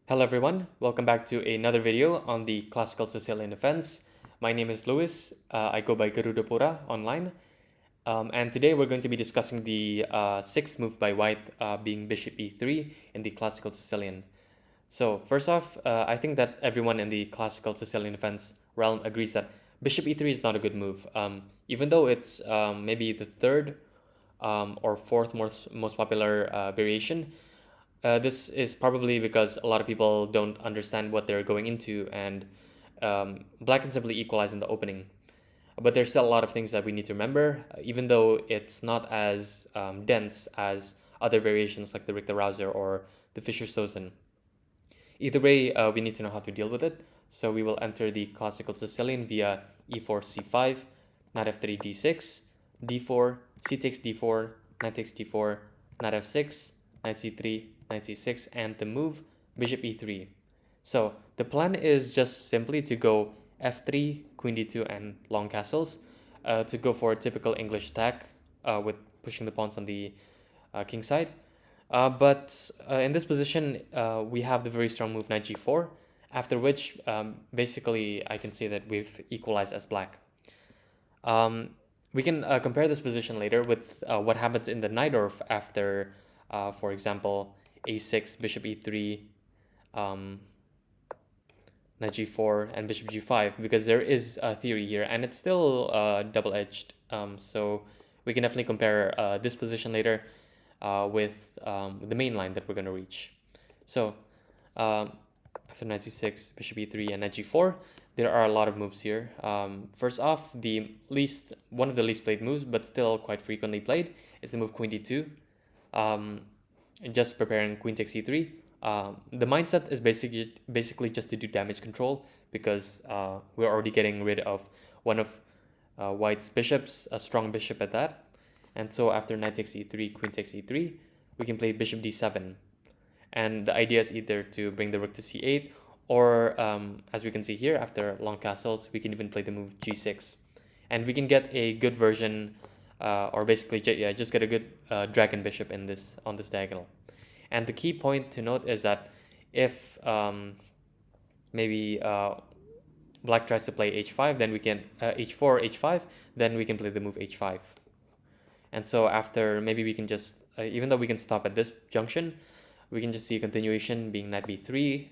Hello everyone, welcome back to another video on the Classical Sicilian defense. My name is Luis, I go by Garudapura online, and today we're going to be discussing the sixth move by white, being bishop e3 in the Classical Sicilian. So first off, I think that everyone in the Classical Sicilian defense realm agrees that bishop e3 is not a good move, even though it's maybe the third or fourth most popular variation. This is probably because a lot of people don't understand what they're going into, and black can simply equalize in the opening. But there's still a lot of things that we need to remember, even though it's not as dense as other variations like the Richter-Rauser or the Fischer-Stoszen. Either way, we need to know how to deal with it. So we will enter the Classical Sicilian via e4, c5, knight f3, d6, d4, c takes d4, knight takes d4, knight f6, knight c3, knight c6, and the move bishop e3. So the plan is just simply to go f3, queen d2, and long castles, to go for a typical English attack with pushing the pawns on the king side. But in this position, we have the very strong move knight g4, after which basically I can say that we've equalized as black. We can compare this position later with what happens in the Najdorf after, for example, a6, bishop e3, knight g4, and bishop g5, because there is a theory here, and it's still double-edged. So we can definitely compare this position later with the main line that we're going to reach. So after knight c6, bishop e3, and knight g4, there are a lot of moves here. First off, one of the least played moves, but still quite frequently played, is the move queen d2. Just preparing queen takes e3. The mindset is basically just to do damage control, because we're already getting rid of one of white's bishops, a strong bishop at that. And so after knight takes e3, queen takes e3, we can play bishop d7. And the idea is either to bring the rook to c8, or as we can see here, after long castles, we can even play the move g6. And we can get a good version, or basically just get a good dragon bishop on this diagonal. And the key point to note is that if maybe black tries to play h5, then we can h4, h5, then we can play the move h5. And so after, maybe we can just, even though we can stop at this junction, we can just see a continuation being knight b3,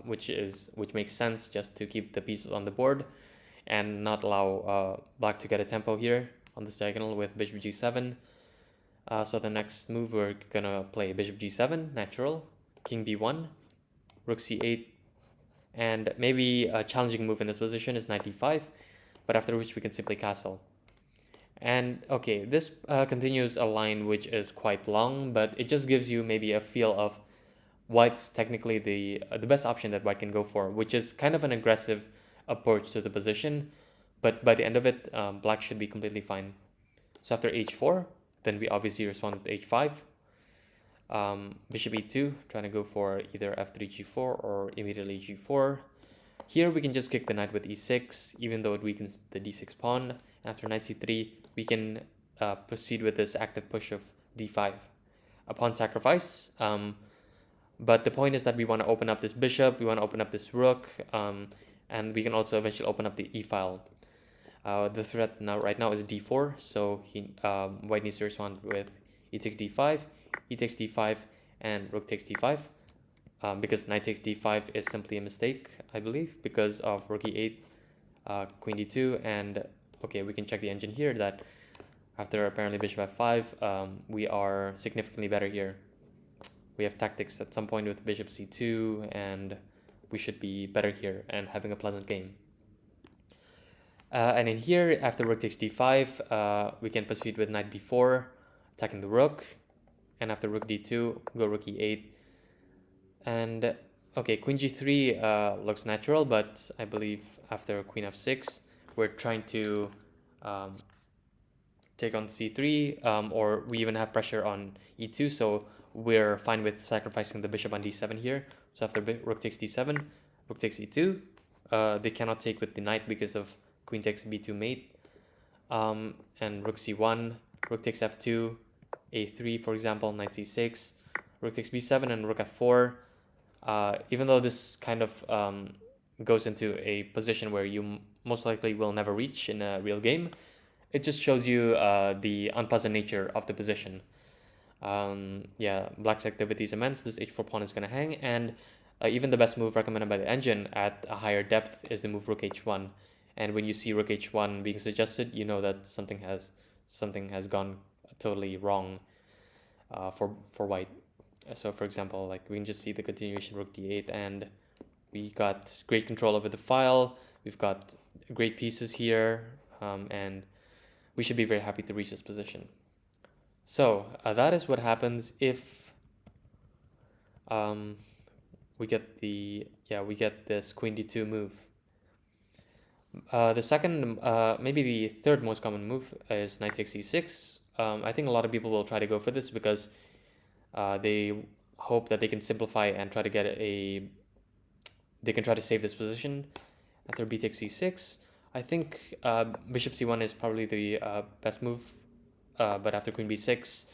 which makes sense just to keep the pieces on the board and not allow black to get a tempo here on this diagonal with bishop g7. So the next move, we're gonna play bishop g7, natural, king b1, rook c8, and maybe a challenging move in this position is knight d5, but after which we can simply castle. And okay, this continues a line which is quite long, but it just gives you maybe a feel of white's technically the best option that white can go for, which is kind of an aggressive approach to the position, but by the end of it, black should be completely fine. So after h4, then we obviously respond with h5. Bishop e2, trying to go for either f3, g4, or immediately g4. Here we can just kick the knight with e6, even though it weakens the d6 pawn. After knight c3, we can proceed with this active push of d5. A pawn sacrifice, but the point is that we want to open up this bishop, we want to open up this rook, and we can also eventually open up the e-file. The threat right now is d4, so white needs to respond with e takes d5, e takes d5, and rook takes d5, because knight takes d5 is simply a mistake, I believe, because of rook e8, queen d2, and okay, we can check the engine here that after apparently bishop f5, we are significantly better here. We have tactics at some point with bishop c2, and we should be better here and having a pleasant game. And in here, after rook takes d5, we can proceed with knight b4, attacking the rook, and after rook d2, go rook e8. And okay, queen g3 looks natural, but I believe after queen f6, we're trying to take on c3, or we even have pressure on e2, so we're fine with sacrificing the bishop on d7 here. So after rook takes d7, rook takes e2. They cannot take with the knight because of queen takes b2 mate, and rook c1, rook takes f2, a3 for example, knight c6, rook takes b7, and rook f4. Even though this kind of goes into a position where you most likely will never reach in a real game, it just shows you the unpleasant nature of the position. Yeah, black's activity is immense. This h4 pawn is going to hang, and even the best move recommended by the engine at a higher depth is the move rook h1. And when you see rook h1 being suggested, you know that something has gone totally wrong for white. So for example, like we can just see the continuation rook d8, and we got great control over the file. We've got great pieces here, and we should be very happy to reach this position. So that is what happens if we get this queen d2 move. The second, maybe the third most common move is knight takes e6. I think a lot of people will try to go for this because they hope that they can simplify and try to get they can try to save this position. After b takes c6, I think bishop c1 is probably the best move, but after queen b6,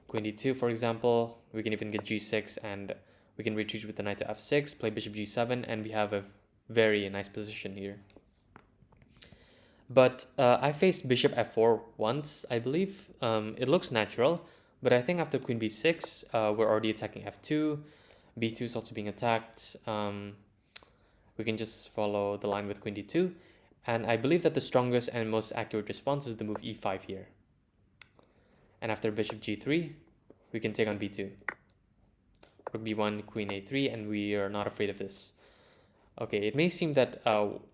queen d2 for example, we can even get g6, and we can retreat with the knight to f6, play bishop g7, and we have a very nice position here. But I faced bishop f4 once, I believe. It looks natural, but I think after queen b6, we're already attacking f2. b2 is also being attacked. We can just follow the line with queen d2. And I believe that the strongest and most accurate response is the move e5 here. And after bishop g3, we can take on b2. Rook b1, queen a3, and we are not afraid of this. Okay, it may seem that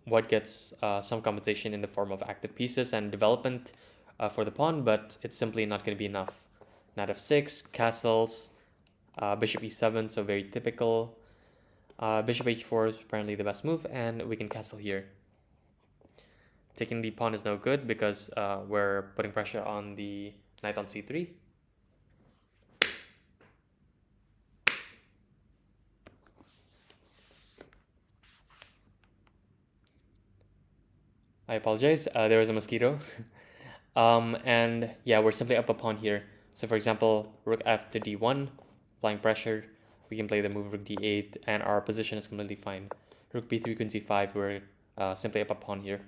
white gets some compensation in the form of active pieces and development for the pawn, but it's simply not going to be enough. Knight f6, castles, bishop e7, so very typical. Bishop h4 is apparently the best move, and we can castle here. Taking the pawn is no good because we're putting pressure on the knight on c3. I apologize, there was a mosquito. And yeah, we're simply up a pawn here. So for example, rook f to d1, applying pressure. We can play the move rook d8, and our position is completely fine. Rook b3, queen c5, we're simply up a pawn here.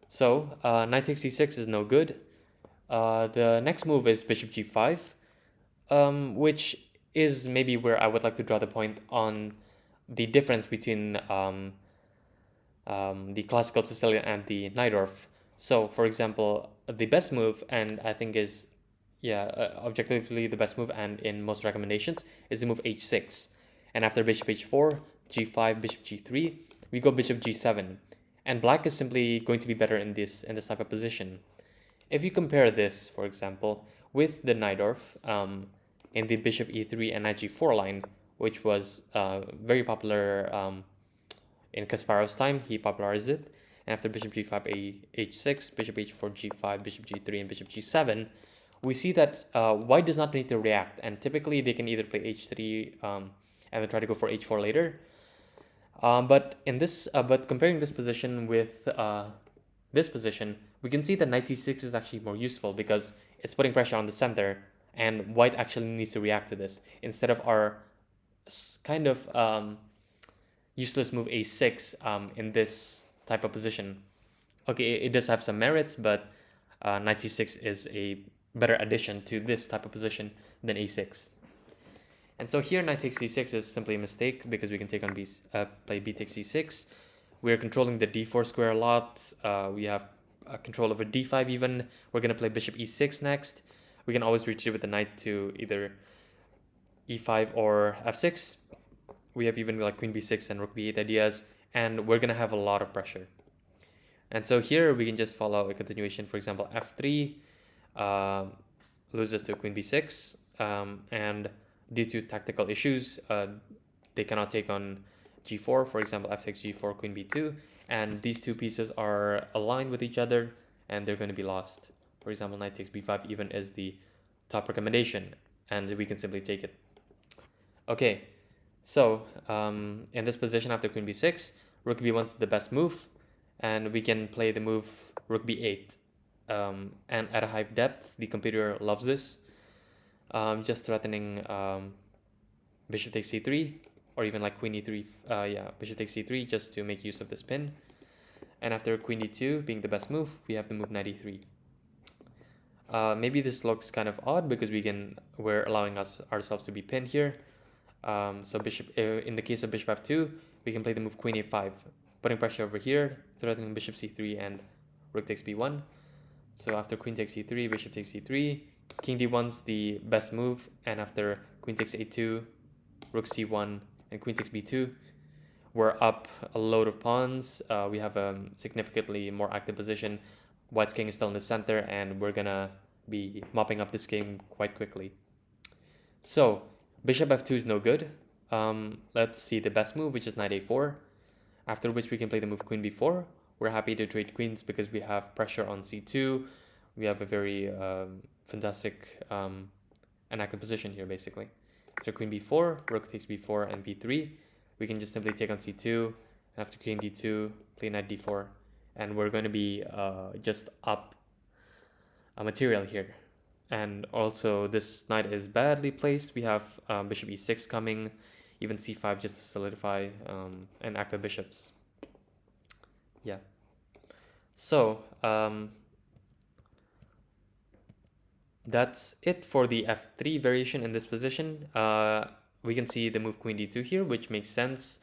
So knight takes c6 is no good. The next move is bishop g5, which is maybe where I would like to draw the point on the difference between the Classical Sicilian and the Najdorf. So, for example, the best move, and I think is, objectively the best move, and in most recommendations, is the move h6. And after bishop h4, g5, bishop g3, we go bishop g7. And black is simply going to be better in this type of position. If you compare this, for example, with the Najdorf in the bishop e3 and knight g4 line, which was very popular in Kasparov's time, he popularized it. And after bishop g5, h6, bishop h4, g5, bishop g3, and bishop g7, we see that white does not need to react. And typically, they can either play h3 and then try to go for h4 later. But comparing this position with this position, we can see that knight c6 is actually more useful because it's putting pressure on the center, and white actually needs to react to this instead of our kind of useless move a6 in this type of position. Okay, it does have some merits, but knight c6 is a better addition to this type of position than a6. And so here knight takes c6 is simply a mistake because we can take on play b takes c6. We're controlling the d4 square a lot. We have control over d5 even. We're going to play bishop e6 next. We can always retreat with the knight to either e5 or f6. We have even like queen b6 and rook b8 ideas, and we're going to have a lot of pressure. And so here we can just follow a continuation. For example, f3 loses to queen b6, and due to tactical issues, they cannot take on g4. For example, f takes g4, queen b2, and these two pieces are aligned with each other, and they're going to be lost. For example, knight takes b5 even is the top recommendation, and we can simply take it. Okay, so in this position after queen b6, rook b1 is the best move, and we can play the move rook b8. And at a high depth, the computer loves this. Just threatening bishop takes c3, or even like queen e3, yeah, bishop takes c3 just to make use of this pin. And after queen d2 being the best move, we have the move knight e3. Maybe this looks kind of odd because we're allowing ourselves to be pinned here. So bishop, in the case of bishop f2, we can play the move queen a5, putting pressure over here, threatening bishop c3 and rook takes b1. So after queen takes c3, bishop takes c3, king d1's the best move, and after queen takes a2, rook c1, and queen takes b2, we're up a load of pawns. We have a significantly more active position. White's king is still in the center, and we're gonna be mopping up this game quite quickly. So bishop f2 is no good. Let's see the best move, which is knight a4, after which we can play the move queen b4. We're happy to trade queens because we have pressure on c2. We have a very fantastic and active position here, basically. After queen b4, rook takes b4 and b3. We can just simply take on c2. And after queen d2, play knight d4. And we're going to be just up a material here. And also, this knight is badly placed. We have bishop e6 coming, even c5 just to solidify and active bishops. Yeah. So that's it for the f3 variation in this position. We can see the move queen d2 here, which makes sense.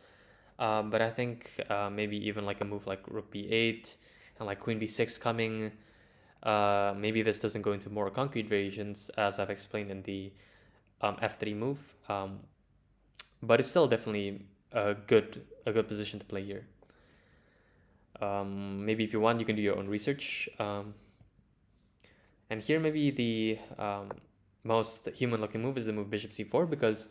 But I think maybe even like a move like rook b8 and like queen b6 coming. Maybe this doesn't go into more concrete variations as I've explained in the f3 move. But it's still definitely a good position to play here. Maybe if you want, you can do your own research. And here maybe the most human-looking move is the move bishop c4, because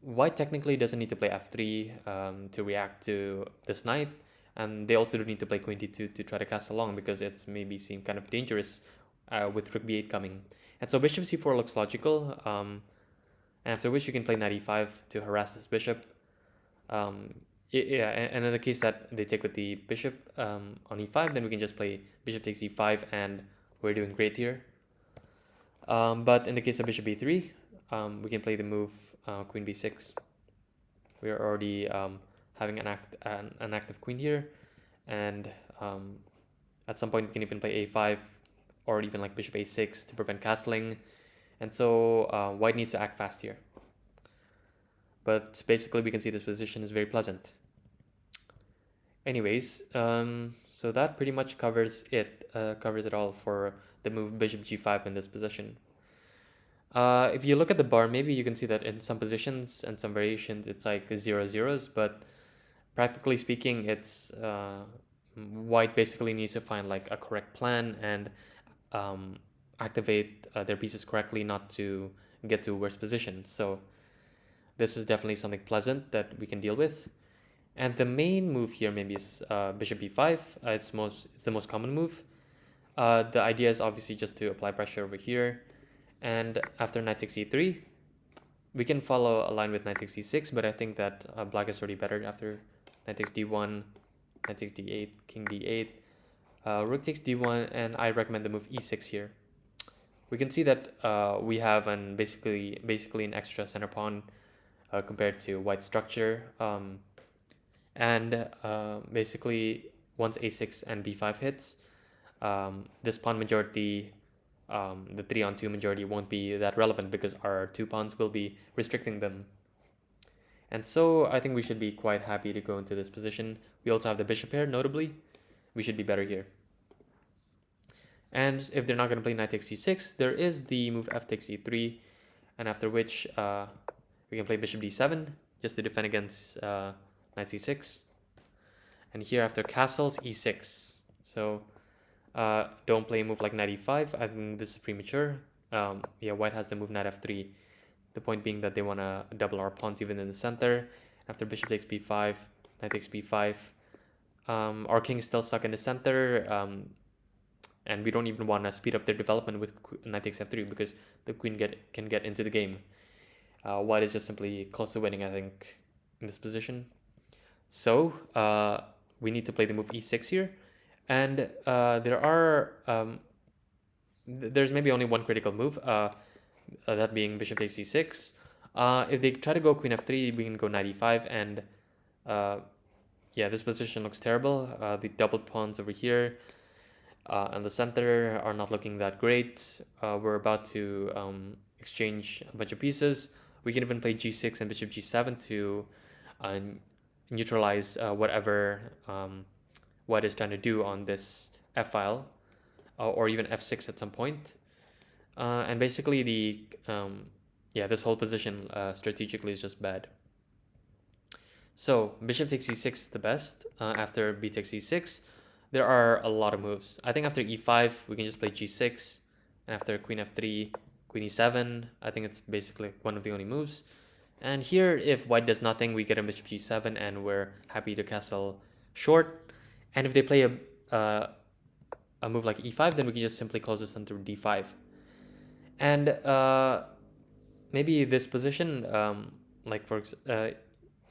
white technically doesn't need to play f3 to react to this knight, and they also don't need to play queen d2 to try to cast along, because it's maybe seen kind of dangerous with rook b8 coming. And so bishop c4 looks logical, and after which you can play knight e5 to harass this bishop. Yeah, and in the case that they take with the bishop on e5, then we can just play bishop takes e5, and we're doing great here. But in the case of bishop b3, we can play the move queen b6. We are already having an active queen here, and at some point we can even play a5 or even like bishop a6 to prevent castling. And so white needs to act fast here. But basically we can see this position is very pleasant. Anyways, so that pretty much covers it all for the move bishop g5 in this position. If you look at the bar, maybe you can see that in some positions and some variations it's like 0-0s, but practically speaking, it's white basically needs to find like a correct plan and activate their pieces correctly, not to get to worse positions. So this is definitely something pleasant that we can deal with. And the main move here maybe is bishop b5. It's the most common move. The idea is obviously just to apply pressure over here. And after knight takes e3, we can follow a line with knight takes e6, but I think that black is already better after knight takes d1, knight takes d8, king d8, rook takes d1, and I recommend the move e6 here. We can see that we have basically an extra center pawn compared to white's structure. And basically once a6 and b5 hits, this pawn majority, the 3-on-2 majority won't be that relevant because our 2 pawns will be restricting them. And so I think we should be quite happy to go into this position. We also have the bishop here, notably. We should be better here. And if they're not going to play knight takes c6, there is the move f takes e3, and after which we can play bishop d7 just to defend against knight c6. And here after castles, e6. So don't play a move like knight e5. I think this is premature. Yeah, white has the move knight f3. The point being that they want to double our pawns even in the center. After bishop takes b5, knight takes b5. Our king is still stuck in the center. And we don't even want to speed up their development with knight takes f3 because the queen can get into the game. White is just simply close to winning, I think, in this position. So we need to play the move e6 here. And there's maybe only one critical move, that being bishop takes c6. If they try to go queen f3, we can go knight e5, and yeah, this position looks terrible. The doubled pawns over here and the center are not looking that great. We're about to exchange a bunch of pieces. We can even play g6 and bishop g7 to neutralize whatever white is trying to do on this f file, or even f6 at some point. And basically the yeah, this whole position strategically is just bad. So bishop takes e6 is the best. After b takes e6, there are a lot of moves. I think after e5, we can just play g6. And after queen f3, queen e7, I think it's basically one of the only moves. And here, if white does nothing, we get a bishop g7, and we're happy to castle short. And if they play a move like e5, then we can just simply close this into d5. And maybe this position,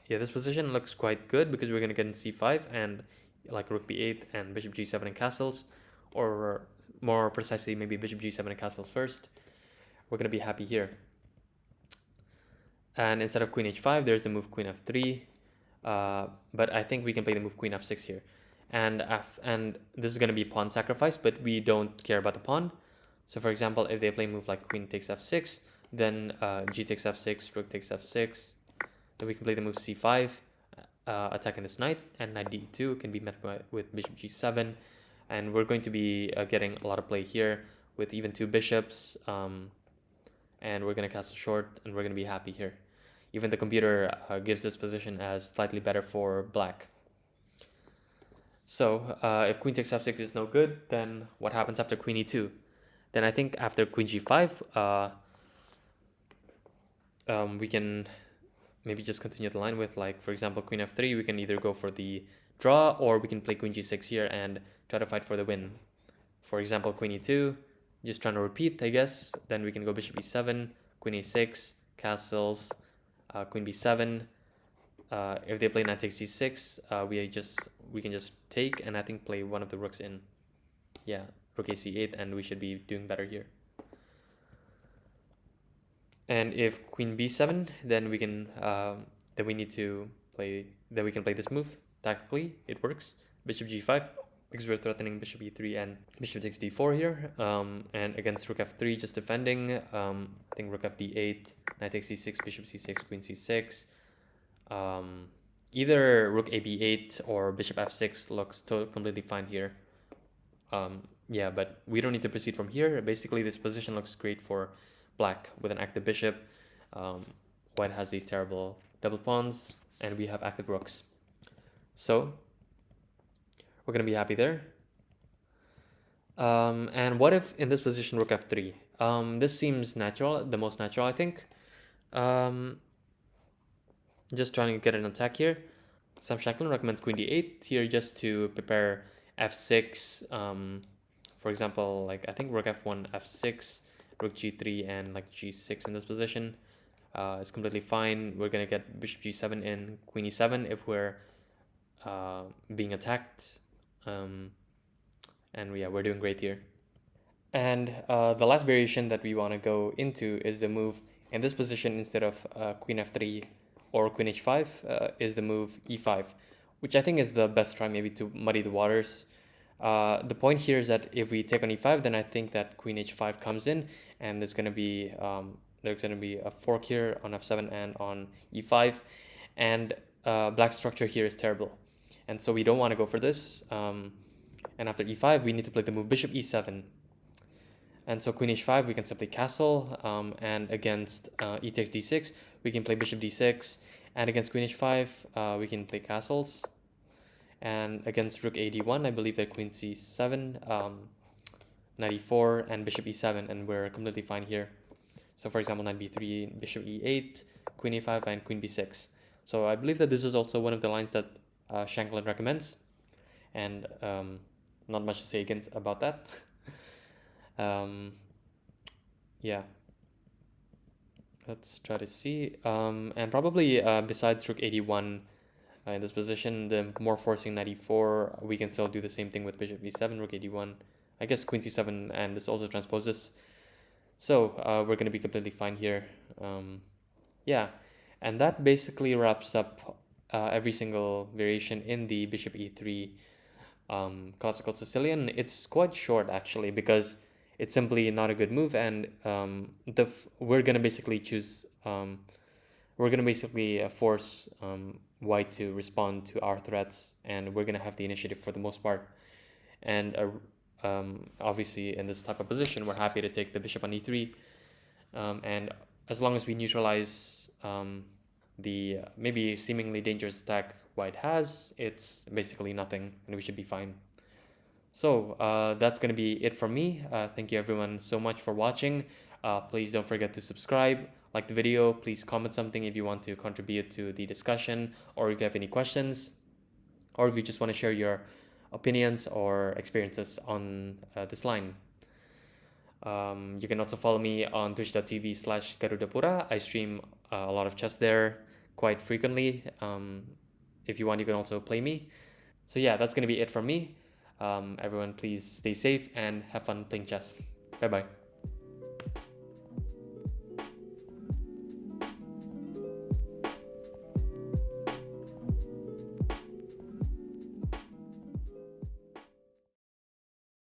yeah, this position looks quite good because we're going to get in c5 and like rook b8 and bishop g7 and castles, or more precisely, maybe bishop g7 and castles first. We're going to be happy here. And instead of queen h5, there's the move queen f3. But I think we can play the move queen f6 here. And this is going to be pawn sacrifice, but we don't care about the pawn. So for example, if they play a move like queen takes f6, then g takes f6, rook takes f6, then we can play the move c5, attacking this knight, and knight d2 can be met with bishop g7. And we're going to be getting a lot of play here with even two bishops, and we're going to castle short, and we're going to be happy here. Even the computer gives this position as slightly better for black. So if queen takes f6 is no good, then what happens after queen e2? Then I think after queen g5, we can maybe just continue the line with, like, for example, queen f3. We can either go for the draw, or we can play queen g6 here and try to fight for the win. For example, queen e2, just trying to repeat, I guess. Then we can go bishop e7, queen a6, castles, queen b7. If they play knight takes c6, we can just take, and I think play one of the rooks in. Yeah, rook ac8, and we should be doing better here. And if queen b7, then we can we can play this move tactically. It works. Bishop g5, because we're threatening bishop e3, and bishop takes d4 here. And against rook f3, just defending. I think rook f d8, knight takes c6, bishop c6, queen c6. Either rook a b8 or bishop f6 looks completely fine here. Yeah, but we don't need to proceed from here. Basically, this position looks great for black with an active bishop. White has these terrible double pawns, and we have active rooks. So we're going to be happy there. And what if in this position rook f3? This seems natural, the most natural, I think. Just trying to get an attack here. Sam Shackland recommends queen d8 here just to prepare f6. For example, like I think rook f1, f6, rook g3, and like g6 in this position. It's completely fine. We're gonna get bishop g7 and queen e7 if we're being attacked. And yeah, we're doing great here. And the last variation that we want to go into is the move in this position instead of queen f3 or queen h5 is the move e5, which I think is the best try maybe to muddy the waters. The point here is that if we take on e5, then I think that queen h5 comes in, and there's going to be a fork here on f7 and on e5, and black structure here is terrible, and so we don't want to go for this. And after e5, we need to play the move bishop e7. And so queen h5, we can simply castle, and against e takes d6, we can play bishop d6, and against queen h5, we can play castles. And against rook a d1, I believe that queen c7, knight e4, and bishop e7, and we're completely fine here. So for example, knight b3, bishop e8, queen a5, and queen b6. So I believe that this is also one of the lines that Shankland recommends, and not much to say about that. Yeah, let's try to see. And probably besides rook 81 in this position, the more forcing knight e4, we can still do the same thing with bishop e7, rook 81. I guess queen c7, and this also transposes. So we're going to be completely fine here. Yeah, and that basically wraps up every single variation in the bishop e3 classical Sicilian. It's quite short actually because it's simply not a good move, and we're gonna basically choose we're gonna basically force white to respond to our threats, and we're gonna have the initiative for the most part. And obviously, in this type of position, we're happy to take the bishop on e3, and as long as we neutralize the maybe seemingly dangerous attack white has, it's basically nothing, and we should be fine. So that's going to be it from me. Thank you everyone so much for watching. Please don't forget to subscribe, like the video. Please comment something if you want to contribute to the discussion, or if you have any questions, or if you just want to share your opinions or experiences on this line. You can also follow me on twitch.tv/garudapura. I stream a lot of chess there quite frequently. If you want, you can also play me. So yeah, that's going to be it from me. Everyone, please stay safe and have fun playing chess. Bye bye.